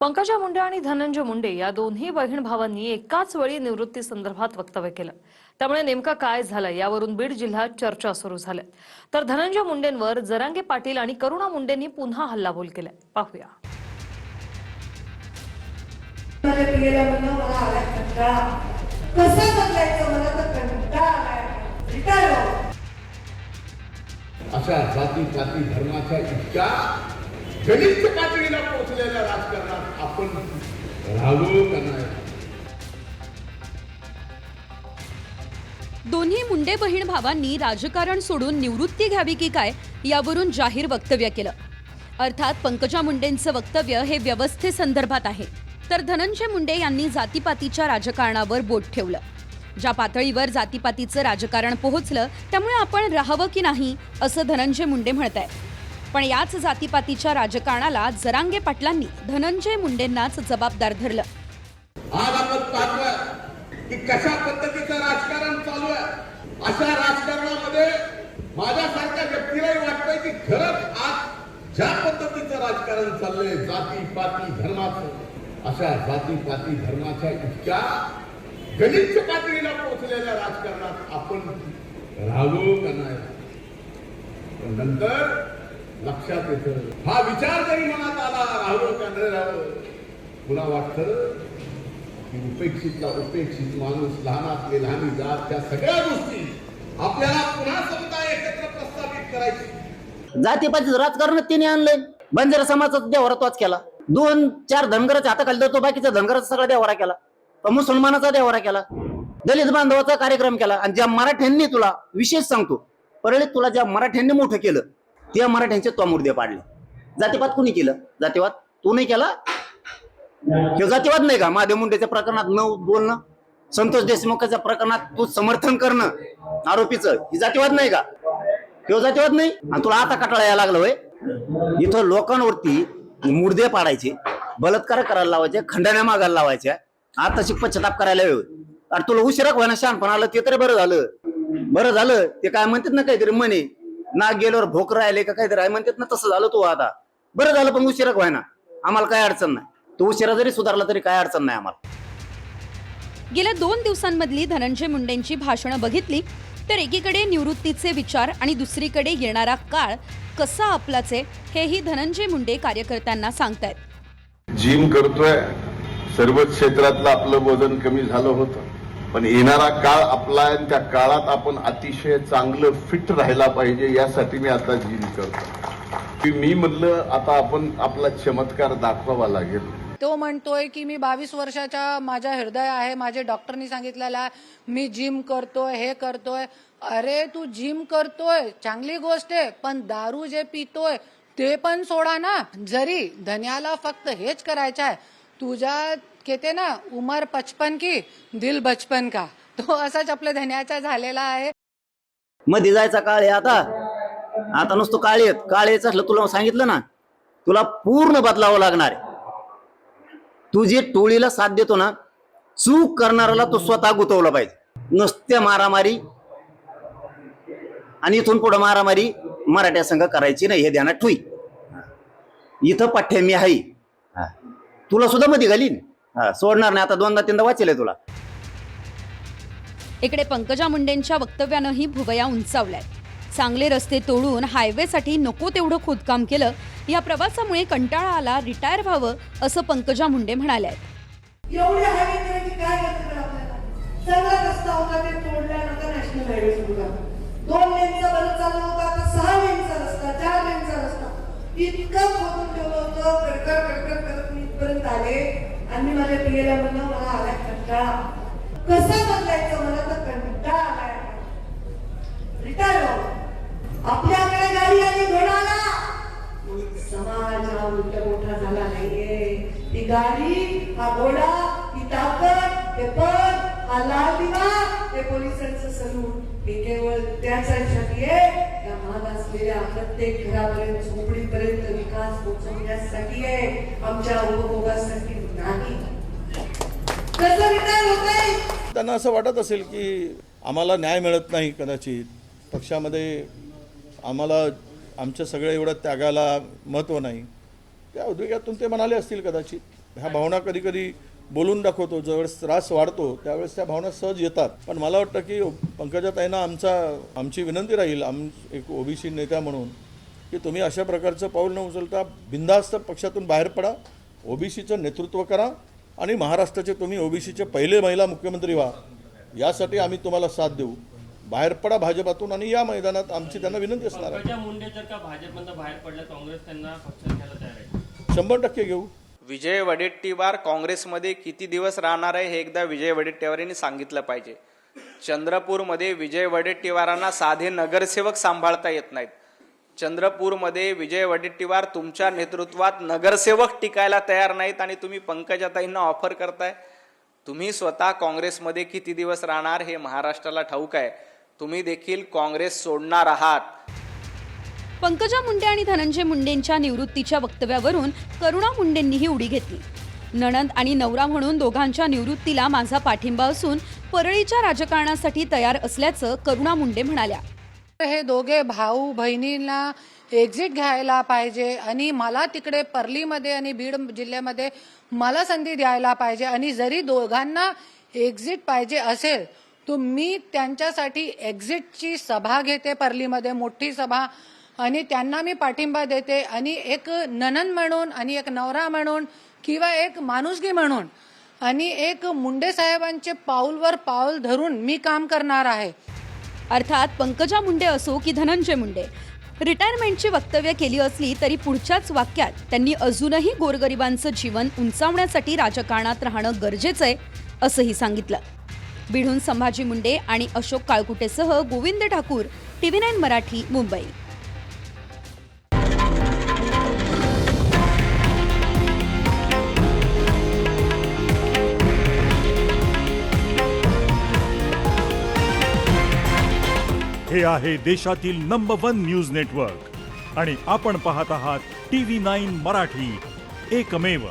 पंकजा मुंडे आणि धनंजय मुंडे या दोन्ही बहीण भावांनी एकाच वेळी निवृत्ती संदर्भात वक्तव्य केलं। त्यामुळे नेमकं काय झालं यावरून बीड जिल्ह्यात चर्चा सुरू झाल्या। तर धनंजय मुंडेंवर जरांगे पाटील आणि करुणा मुंडेंनी पुन्हा हल्लाबोल केलाय। पाहूया। अशा जाती जाती धर्माच्या इतक्या गलिच्छ पातळीला पोहोचलेल्या राजकारणात आपण राहावं का नाही? दोन्ही मुंडे बहीण भावांनी राजकारण सोडून निवृत्ती घ्यावी की काय यावरून जाहीर वक्तव्य केलं। अर्थात पंकजा मुंडेंचं वक्तव्य हे व्यवस्थेसंदर्भात आहे, तर धनंजय मुंडे यांनी जातीपातीच्या राजकारणावर बोट ठेवलं। ज्या पातळीवर जातीपातीचं राजकारण पोहोचलं त्यामुळे आपण राहावं की नाही असं धनंजय मुंडे म्हणतायत। पण याच जातीपातीच्या राजकारणाला जरांगे पाटलांनी धनंजय मुंडेंनाच जबाबदार धरलं। आज आपण पाहतोय की कशा पद्धतीचं राजकारण चालू आहे। अशा राजकारणामध्ये माझ्यासारख्या व्यक्तीलाही वाटतंय की खरंच आज ज्या पद्धतीचं राजकारण चाललंय जाती पाती धर्माचं, अशा जाती पाती धर्माच्या इतक्या गलिच्छ पातळीला पोहोचलेल्या राजकारणात आपण राहावं का नाही? पण नंतर लक्षात येतं, हा विचार जरी मनात आला राहावं का नाही राहावं, पुन्हा वाटतं की उपेक्षितला उपेक्षित माणूस, लहानातले लहानी जात, त्या सगळ्या गोष्टी आपल्याला पुन्हा समुदाय एकत्र प्रस्थापित करायची। जातीपातीचं राजकारण तिने आणलंय। बंजारा समाजाचा देवराच केला, 2-4 धनगराच्या हाताखाली देतो, बाकीचा धनगराचा सगळा देवरा केला, मुसलमानाचा देवरा केला, दलित बांधवाचा कार्यक्रम केला। आणि ज्या मराठ्यांनी, तुला विशेष सांगतो परळीत, तुला ज्या मराठ्यांनी मोठं केलं त्या मराठ्यांचे तो मुर्दे पाडले। जातीपात कुणी केलं? जातीवाद तू नाही केला? हे जातीवाद नाही का? महादेव मुंडेच्या प्रकरणात न बोलणं, संतोष देशमुखाच्या प्रकरणात तू समर्थन करणं आरोपीचं, ही जातीवाद नाही का? हे जातीवाद नाही? आणि तुला आता कटाळा यायला लागलं होय? इथं लोकांवरती मुर्दे पाडायचे, बलात्कार करायला लावायचे, खंडण्या मागायला लावायच्या, आता पश्चाताप करायला वेळ। अरे तुला उशिरा व्हायना शहाणपण आलं ते तरी बरं झालं। बरं झालं ते काय म्हणतात ना, काहीतरी म्हणे नाक गेल्यावर भोक राहिले का काहीतरी आहे म्हणतात ना, तसं झालं तू आता। बरं झालं पण उशिरा व्हायना, आम्हाला काय अडचण नाही। तू उशिरा जरी सुधारला तरी काय अडचण नाही आम्हाला। गेल्या 2 दिवसांमधली धनंजय मुंडेंची भाषणं बघितली तर एकीकडे निवृत्तीचे विचार आणि दुसरीकडे येणारा काळ कसा आपलाचे हेही धनंजय मुंडे कार्यकर्त्यांना सांगतायत। जिम करतोय, सर्वच क्षेत्रातलं आपलं वजन कमी झालं होतं, पण येणारा काळ आपला आहे, त्या काळात आपण अतिशय चांगलं फिट राहायला पाहिजे, यासाठी मी आता जिम करतो। मी म्हणलं आता आपण आपला चमत्कार दाखवावा लागेल। तो म्हणतोय की मी 22 वर्षाचा माझा हृदय आहे, माझे डॉक्टरनी सांगितलेला मी जिम करतोय, हे करतोय। अरे तू जिम करतोय चांगली गोष्ट आहे, पण दारू जे पितोय ते पण सोडा ना। जरी धन्याला फक्त हेच करायचं आहे, तुझ्या कहते ना उमर 55 की दिल बचपन का, तो असाच आपल्या धन्याचा झालेला आहे। मध्ये जायचा काळ आहे आता। आता नुसतं काळेच असलं, तुला सांगितलं ना, तुला पूर्ण बदलावं लागणार आहे। तू जे टोळीला साथ देतो ना, चूक करणाऱ्याला तो स्वतः गुतवला पाहिजे। नुसत्या मारामारी आणि इथून पुढे मारामारी मराठ्या संघ करायची नाही, हे ध्यानात ठेवी। इथं पाठ्य मी आहे, तुला सुद्धा मध्ये घालीन, सोडणार नाही। आता 2दा-3दा वाचेल तुला। इकडे पंकजा मुंडेंच्या वक्तव्यानंही भुवया उंचावलाय। चांगले रस्ते तोडून हायवेसाठी नको तेवढं खोदकाम केलं, या प्रवासामुळे कंटाळा आला, रिटायर व्हावं असं पंकजा मुंडे म्हणाल्या। एवढे हायवे करायची काय गरज आपल्याला? सगळा रस्ता होता ते तोडल्यानंतर नॅशनल हायवे सुरू झाला। 2 लेनचा बरं चालू होता, आता 6 लेनचा रस्ता, 4 लेनचा रस्ता, इतकं खोदून ठेवलं होतं। कडकड करत मी इथपर्यंत आले आणि माझ्या पियला म्हणलं मला आला कंटाळा, कसा बदलायचं, मला तर कंटाळा आलाय, रिटायर व्हावं। आपल्याकडे गाडी आली, घोडा आला, समाज हा उलट मोठा झाला नाहीये। ती गाडी, हा घोडा, ती ताकद, हे पद, हा लाल दिवा, हे पोलिसांचं सलूट, हे केवळ त्याच्यासाठी आहे, त्या महान असलेल्या प्रत्येक घरापर्यंत झोपडीपर्यंत विकास पोहोचवण्यासाठी आहे, आमच्या उपभोगासाठी नाही। कसं रिटायर होतंय? त्यांना असं वाटत असेल की आम्हाला न्याय मिळत नाही, कदाचित पक्षामध्ये आम्हाला आमच्या सगळ्या एवढ्या त्यागाला महत्त्व नाही, त्या उद्योगातून ते म्हणाले असतील कदाचित। ह्या भावना कधी कधी बोलून दाखवतो, ज्यावेळेस त्रास वाढतो त्यावेळेस त्या भावना सहज येतात. पण मला वाटतं की पंकजाताईंना आमची विनंती राहील, एक ओबीसी नेत्या म्हणून, की तुम्ही अशा प्रकारचं पाऊल न उचलता बिनधास्त पक्षातून बाहेर पडा, ओबीसीचं नेतृत्व करा आणि महाराष्ट्राचे तुम्ही ओबीसीचे पहिले महिला मुख्यमंत्री व्हा, यासाठी आम्ही तुम्हाला साथ देऊ. बाहेर पडा भाजपातून आणि या मैदानात आमची त्यांना विनंती असणार आहे. पंकजा मुंडे जर का भाजपमधून बाहेर पडलं, काँग्रेस त्यांना पक्षात घ्यायला तयार आहे? 100% घेऊ. विजय वडेट्टीवार काँग्रेसमध्ये किती दिवस राहणार आहे हे एकदा विजय वडेट्टीवार यांनी सांगितलं पाहिजे. चंद्रपूरमध्ये विजय वडेट्टीवारांना साधे नगरसेवक सांभाळता येत नाहीत. चंद्रपूरमध्ये विजय वडेट्टीवार तुमच्या नेतृत्वात नगरसेवक टिकायला तयार नाहीत आणि तुम्ही पंकजाताईंना ऑफर करताय. तुम्ही स्वतः काँग्रेसमध्ये किती दिवस राहणार हे महाराष्ट्राला ठाऊक आहे. तुम्ही देखील काँग्रेस सोडणार आहात. पंकजा मुंडे आणि धनंजय मुंडेंच्या निवृत्तीच्या वक्तव्यावरून करुणा मुंडेंनीही उडी घेतली. नणंद आणि नवरा म्हणून दोघांच्या निवृत्तीला माझा पाठिंबा असून परळीच्या राजकारणासाठी तयार असल्याचं करुणा मुंडे म्हणाल्या. हे दोघे भाऊ बहिणींना एक्झिट घ्यायला पाहिजे आणि मला तिकडे परलीमध्ये आणि बीड जिल्ह्यामध्ये मला संधी द्यायला पाहिजे. आणि जरी दोघांना एक्झिट पाहिजे असेल तर मी त्यांच्यासाठी एक्झिटची सभा घेते, परलीमध्ये मोठी सभा, आणि त्यांना मी पाठिंबा देते. आणि एक नणंद म्हणून आणि एक नवरा म्हणून किंवा एक माणुसकी म्हणून आणि एक मुंडे साहेबांचे पाऊलवर पाऊल धरून मी काम करणार आहे. अर्थात पंकजा मुंडे असो की धनंजय मुंडे, रिटायरमेंटची वक्तव्य केली असली तरी पुढच्याच वाक्यात त्यांनी अजूनही गोरगरिबांचं जीवन उंचावण्यासाठी राजकारणात राहणं गरजेचं आहे असंही सांगितलं. बीडहून संभाजी मुंडे आणि अशोक काळकुटेसह गोविंद ठाकूर, TV9 मराठी, मुंबई. हे आहे देशातील नंबर 1 न्यूज नेटवर्क आणि आपण पाहत आहात TV9 मराठी, एकमेव.